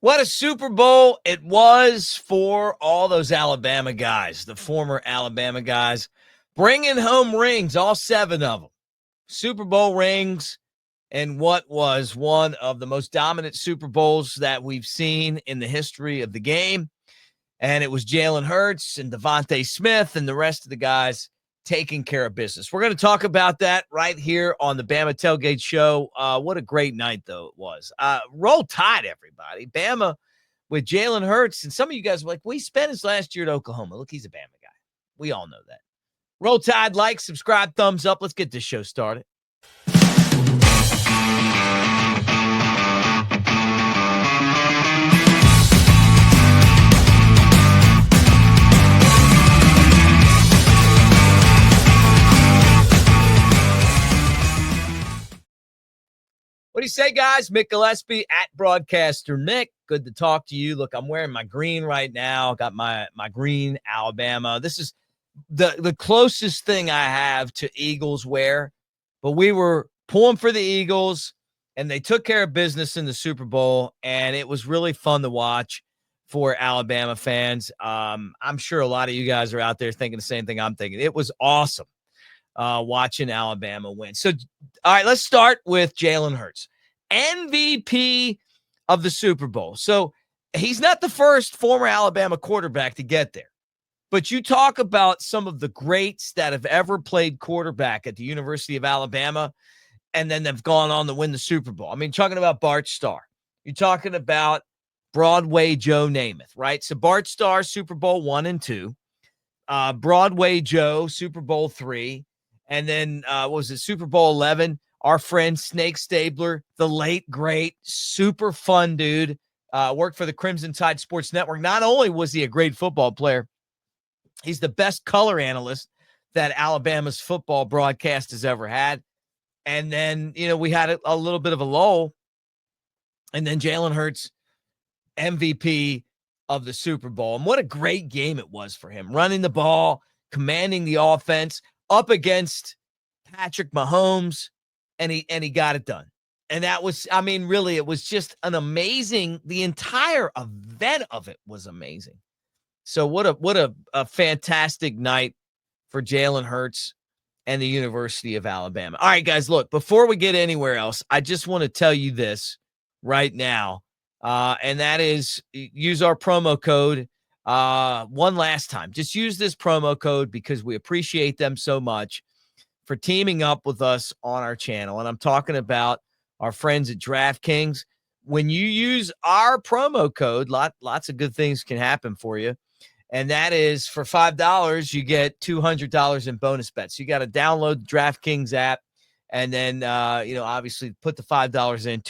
What a Super Bowl it was for all those Alabama guys, the former Alabama guys, bringing home rings, all 7 of them. Super Bowl rings, and what was one of the most dominant Super Bowls that we've seen in the history of the game. And it was Jalen Hurts and Devontae Smith and the rest of the guys taking care of business. We're going to talk about that right here on the Bama Tailgate Show. What a great night, though, it was. Roll Tide, everybody. Bama with Jalen Hurts. And some of you guys were like, we spent his last year at Oklahoma. Look, he's a Bama guy. We all know that. Roll Tide, like, subscribe, thumbs up. Let's get this show started. What do you say, guys? Mick Gillespie at Broadcaster Mick. Good to talk to you. Look, I'm wearing my green right now. Got my green Alabama. This is the closest thing I have to Eagles wear. But we were pulling for the Eagles, and they took care of business in the Super Bowl, and it was really fun to watch for Alabama fans. I'm sure a lot of you guys are out there thinking the same thing I'm thinking. It was awesome watching Alabama win. So, all right, let's start with Jalen Hurts, MVP of the Super Bowl. So he's not the first former Alabama quarterback to get there, but you talk about some of the greats that have ever played quarterback at the University of Alabama, and then they've gone on to win the Super Bowl. I mean, talking about Bart Starr, you're talking about Broadway Joe Namath, right? So Bart Starr, Super Bowl 1 and 2, Broadway Joe, Super Bowl 3, and then what was it, Super Bowl 11? Our friend Snake Stabler, the late, great, super fun dude, worked for the Crimson Tide Sports Network. Not only was he a great football player, he's the best color analyst that Alabama's football broadcast has ever had. And then, we had a little bit of a lull. And then Jalen Hurts, MVP of the Super Bowl. And what a great game it was for him. Running the ball, commanding the offense, up against Patrick Mahomes, and he got it done. And that was, really, it was just an amazing, the entire event of it was amazing. So what a fantastic night for Jalen Hurts and the University of Alabama. All right, guys, look, before we get anywhere else, I just want to tell you this right now, and that is use our promo code one last time. Just use this promo code because we appreciate them so much for teaming up with us on our channel. And I'm talking about our friends at DraftKings. When you use our promo code, lots of good things can happen for you. And that is for $5, you get $200 in bonus bets. You got to download the DraftKings app and then, obviously put the $5 in,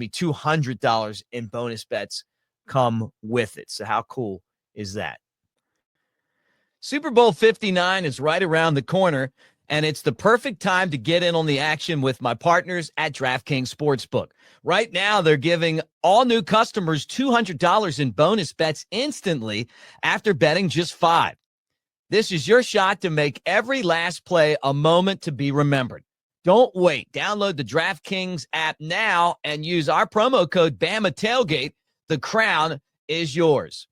$200 in bonus bets come with it. So how cool is that? Super Bowl 59 is right around the corner, and it's the perfect time to get in on the action with my partners at DraftKings Sportsbook. Right now, they're giving all new customers $200 in bonus bets instantly after betting just $5. This is your shot to make every last play a moment to be remembered. Don't wait. Download the DraftKings app now and use our promo code Bama Tailgate. The crown is yours.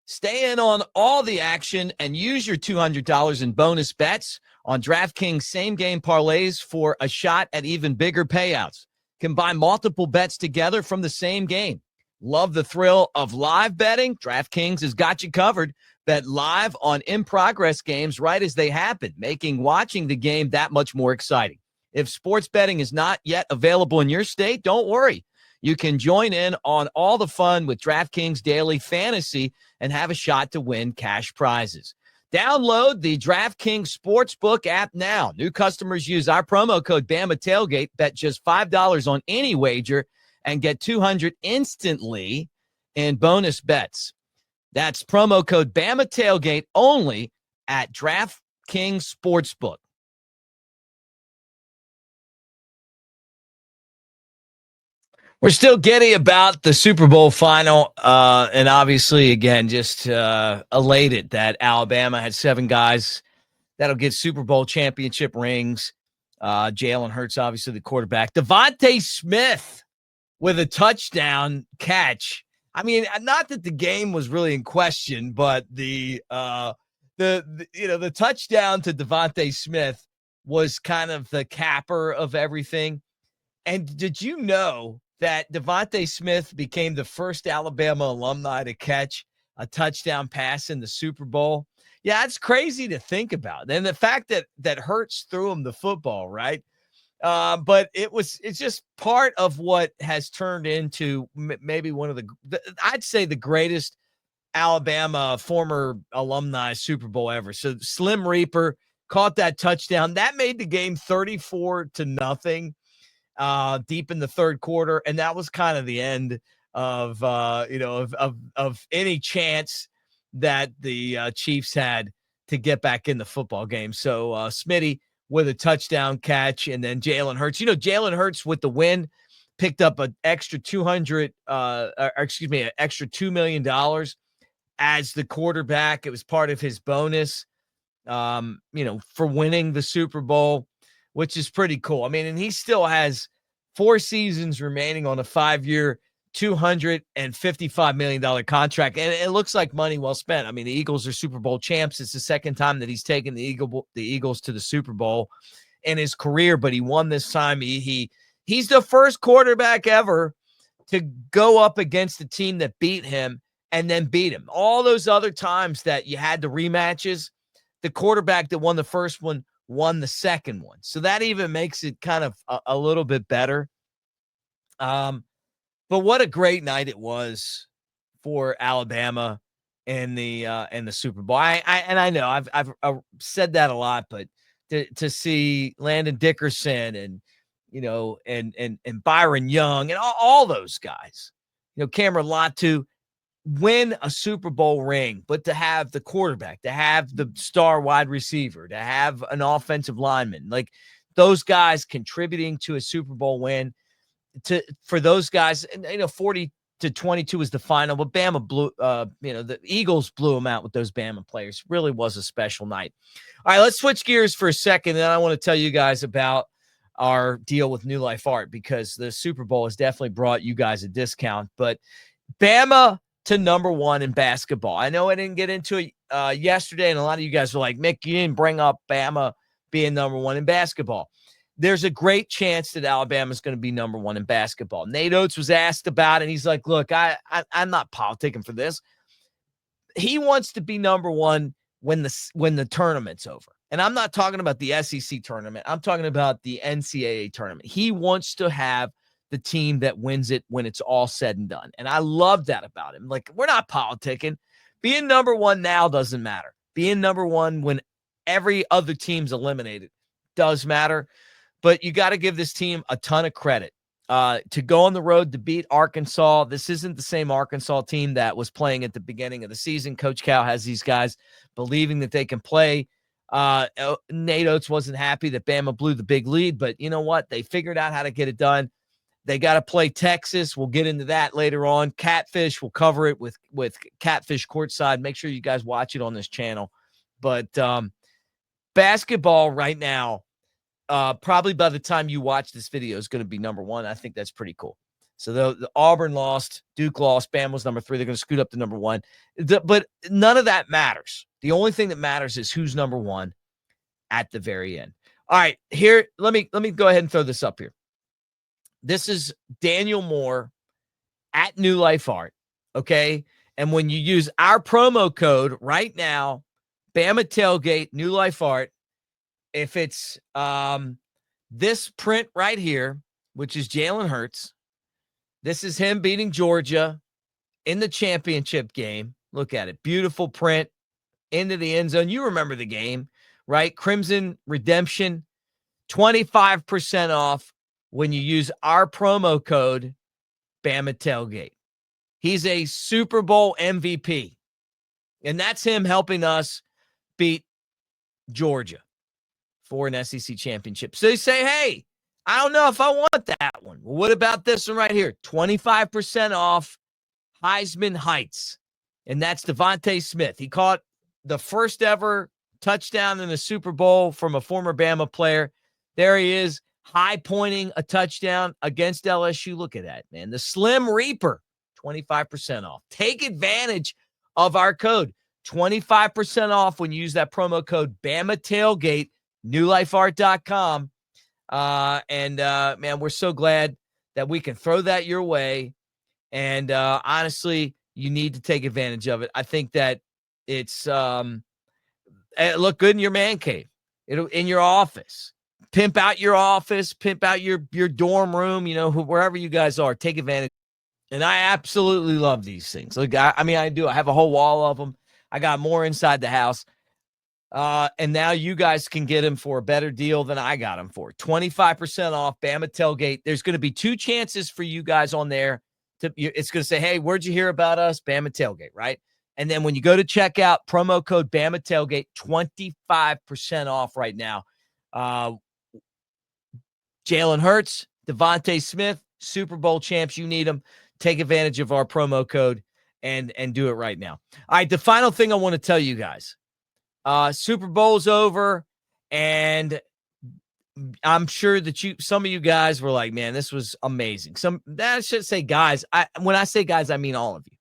Stay in on all the action and use your $200 in bonus bets on DraftKings same-game parlays for a shot at even bigger payouts. Combine multiple bets together from the same game. Love the thrill of live betting? DraftKings has got you covered. Bet live on in-progress games right as they happen, making watching the game that much more exciting. If sports betting is not yet available in your state, don't worry. You can join in on all the fun with DraftKings Daily Fantasy and have a shot to win cash prizes. Download the DraftKings Sportsbook app now. New customers use our promo code Bama Tailgate, bet just $5 on any wager, and get $200 instantly in bonus bets. That's promo code Bama Tailgate only at DraftKings Sportsbook. We're still giddy about the Super Bowl final, and obviously, again, just elated that Alabama had 7 guys that'll get Super Bowl championship rings. Jalen Hurts, obviously, the quarterback. Devontae Smith with a touchdown catch. I mean, not that the game was really in question, but the touchdown to Devontae Smith was kind of the capper of everything. And did you know that Devontae Smith became the first Alabama alumni to catch a touchdown pass in the Super Bowl? Yeah, it's crazy to think about. And the fact that Hurts threw him the football, right? But it's just part of what has turned into maybe one of I'd say the greatest Alabama former alumni Super Bowl ever. So Slim Reaper caught that touchdown. That made the game 34-0 deep in the third quarter. And that was kind of the end of any chance that the Chiefs had to get back in the football game. So Smitty with a touchdown catch, and then Jalen Hurts. Jalen Hurts with the win picked up an extra an extra $2 million as the quarterback. It was part of his bonus, for winning the Super Bowl, which is pretty cool. I mean, and he still has 4 seasons remaining on a 5-year, $255 million contract. And it looks like money well spent. I mean, the Eagles are Super Bowl champs. It's the second time that he's taken the Eagles to the Super Bowl in his career, but he won this time. He's the first quarterback ever to go up against a team that beat him and then beat him. All those other times that you had the rematches, the quarterback that won the first one won the second one. So that even makes it kind of a little bit better. But what a great night it was for Alabama in the Super Bowl. I know I've said that a lot, but to see Landon Dickerson and and Byron Young and all those guys, Cameron Latu win a Super Bowl ring, but to have the quarterback, to have the star wide receiver, to have an offensive lineman, like those guys contributing to a Super Bowl win. For those guys, and 40-22 was the final, but Bama blew, the Eagles blew them out with those Bama players. Really was a special night. All right, let's switch gears for a second. And then I want to tell you guys about our deal with New Life Art, because the Super Bowl has definitely brought you guys a discount. But Bama to number 1 in basketball. I know I didn't get into it yesterday, and a lot of you guys were like, Mick, you didn't bring up Bama being number 1 in basketball. There's a great chance that Alabama is going to be number 1 in basketball. Nate Oates was asked about it, and he's like, look, I'm not politicking for this. He wants to be number 1 when the tournament's over. And I'm not talking about the SEC tournament. I'm talking about the NCAA tournament. He wants to have the team that wins it when it's all said and done. And I love that about him. Like, we're not politicking. Being number 1 now doesn't matter. Being number 1 when every other team's eliminated does matter. But you got to give this team a ton of credit. To go on the road to beat Arkansas. This isn't the same Arkansas team that was playing at the beginning of the season. Coach Cal has these guys believing that they can play. Nate Oates wasn't happy that Bama blew the big lead, but you know what? They figured out how to get it done. They got to play Texas. We'll get into that later on. Catfish, we'll cover it with Catfish Courtside. Make sure you guys watch it on this channel. But basketball right now, probably by the time you watch this video, is going to be number 1. I think that's pretty cool. So the Auburn lost, Duke lost, Bama was number 3. They're going to scoot up to number 1. But none of that matters. The only thing that matters is who's number 1 at the very end. All right, here, let me go ahead and throw this up here. This is Daniel Moore at New Life Art, okay? And when you use our promo code right now, Bama Tailgate, New Life Art, if it's this print right here, which is Jalen Hurts, this is him beating Georgia in the championship game. Look at it. Beautiful print into the end zone. You remember the game, right? Crimson Redemption, 25% off when you use our promo code Bama Tailgate. He's a Super Bowl MVP, and that's him helping us beat Georgia for an SEC championship. So they say, hey, I don't know if I want that one. Well, what about this one right here? 25% off Heisman Heights. And that's Devontae Smith. He caught the first ever touchdown in the Super Bowl from a former Bama player. There he is. high pointing a touchdown against LSU. Look at that, man. The Slim Reaper, 25% off. Take advantage of our code. 25% off when you use that promo code Bama Tailgate, newlifeart.com. Man, we're so glad that we can throw that your way. And honestly, you need to take advantage of it. I think that it's it look good in your man cave, in your office. Pimp out your office, pimp out your dorm room, wherever you guys are. Take advantage. And I absolutely love these things. Like, I do. I have a whole wall of them. I got more inside the house. And now you guys can get them for a better deal than I got them for. 25% off Bama Tailgate. There's going to be 2 chances for you guys on there. It's going to say, hey, where'd you hear about us? Bama Tailgate, right? And then when you go to checkout, promo code Bama Tailgate, 25% off right now. Jalen Hurts, Devontae Smith, Super Bowl champs. You need them. Take advantage of our promo code and do it right now. All right, the final thing I want to tell you guys. Super Bowl's over, and I'm sure that some of you guys were like, man, this was amazing. I should say guys. When I say guys, I mean all of you.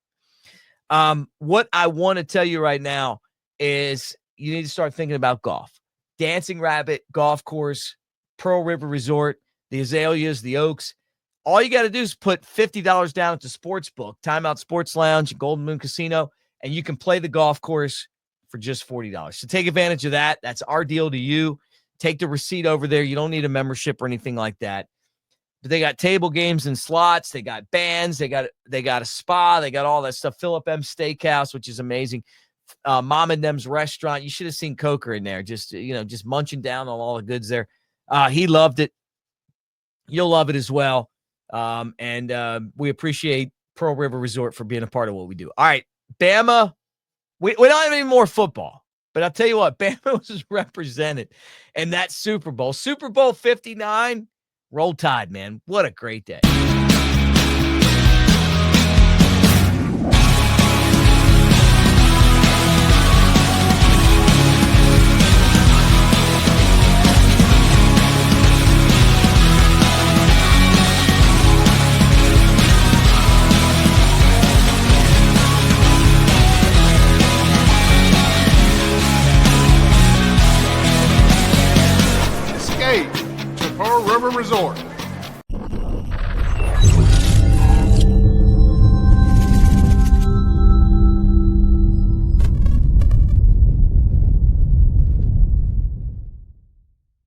What I want to tell you right now is you need to start thinking about golf. Dancing Rabbit Golf Course, Pearl River Resort, the Azaleas, the Oaks. All you got to do is put $50 down at the Sportsbook, Timeout Sports Lounge, Golden Moon Casino, and you can play the golf course for just $40. So take advantage of that. That's our deal to you. Take the receipt over there. You don't need a membership or anything like that. But they got table games and slots. They got bands. They got a spa. They got all that stuff. Philip M. Steakhouse, which is amazing. Mom and Them's restaurant. You should have seen Coker in there, just munching down on all the goods there. He loved it. You'll love it as well. We appreciate Pearl River Resort for being a part of what we do. All right, Bama. We don't have any more football, but I'll tell you what, Bama was represented in that Super Bowl. Super Bowl 59, Roll Tide, man. What a great day. To Pearl River Resort.